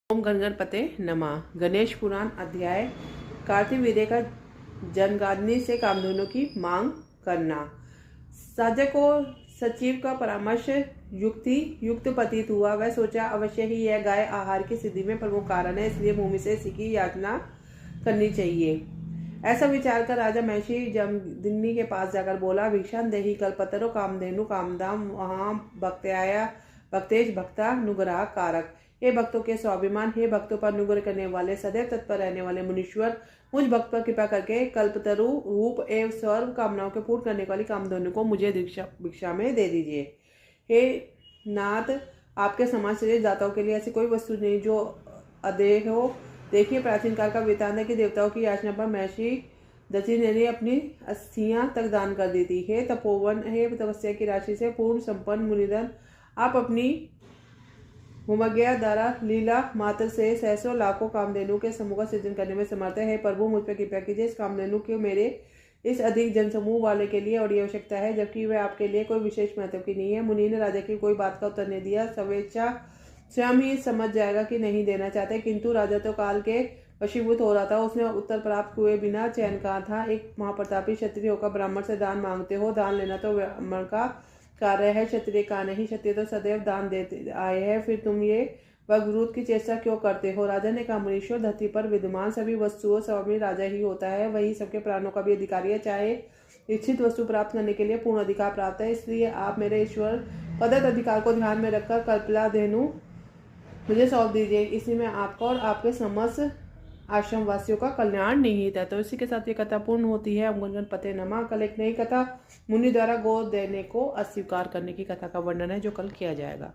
ओम गणगणपते नमः। गणेश पुराण अध्याय कार्तिक विदे का जनगादनी से कामधेनु की मांग करना। साजक को सचिव का परामर्श युक्त प्रतीत हुआ। वह सोचा अवश्य ही यह गाय आहार की सिद्धि में प्रमुख कारण है, इसलिए भूमि से इसकी याचना करनी चाहिए। ऐसा विचार कर राजा महर्षि जमदग्नि के पास जाकर बोला, भिक्षान देहि कल्पतरो कामधेनु कामदाम वहां भक्त्याया भक्तेश भक्ता नुग्रह कारक। हे भक्तों के स्वाभिमान, हे भक्तों पर अनुग्रह करने वाले, सदैव तत्पर रहने वाले मुनीश्वर, मुझ भक्त पर कृपा करके कल्पतरु रूप एवं सर्व कामनाओं के पूर्ण करने वाली कामधेनु को मुझे भिक्षा में दे दीजिए। हे नाथ, आपके समाज से दाताओं के लिए ऐसी कोई वस्तु नहीं जो अदेह हो। देखिए, प्राचीन काल का वृतांत है कि देवताओं की याचना पर महर्षि दधि ने अपनी अस्थियां तक दान कर दी थी। हे तपोवन, हे तपस्या की राशि से पूर्ण संपन्न मुनिधन, आप अपनी मुमज्ञा द्वारा लीला मात्र से सहस्रों लाखों कामधेनु के समूह का सृजन करने में समर्थ है। प्रभु, मुझ पर कृपा कीजिए। इस कामधेनु के मेरे इस अधिक जनसमूह वाले के लिए और आवश्यकता है, जबकि वह आपके लिए कोई विशेष महत्व की नहीं है। मुनि ने राजा की कोई बात का उत्तर नहीं दिया। स्वेच्छा स्वयं ही समझ जाएगा कि नहीं देना चाहते, किंतु राजा तो काल के वशीभूत हो रहा था। उसने उत्तर प्राप्त हुए बिना चैन कहा था। एक महाप्रतापी क्षत्रिय होकर ब्राह्मण से दान मांगते हो। दान लेना तो ब्राह्मण का कार्य है, क्षत्रिय का नहीं। क्षत्रिय तो सदैव दान देते आए हैं, फिर तुम ये वगरूध की चेष्टा क्यों करते हो? राजा ने कहा, मुनीश्वर, धरती पर विद्यमान सभी वस्तुओं स्वामी राजा ही होता है, वही सबके प्राणों का भी अधिकारी है। चाहे इच्छित वस्तु प्राप्त करने के लिए पूर्ण अधिकार प्राप्त है, इसलिए आप मेरे ईश्वर प्रदत्त अधिकार को ध्यान में रखकर कल्पलाधेनु मुझे सौंप दीजिए। इसी में आपका और आपके समस्त आश्रम वासियों का कल्याण निहित है। तो इसी के साथ ये कथा पूर्ण होती है। ओम गणपते नमः। कल एक नई कथा मुनि द्वारा गोद देने को अस्वीकार करने की कथा का वर्णन है, जो कल किया जाएगा।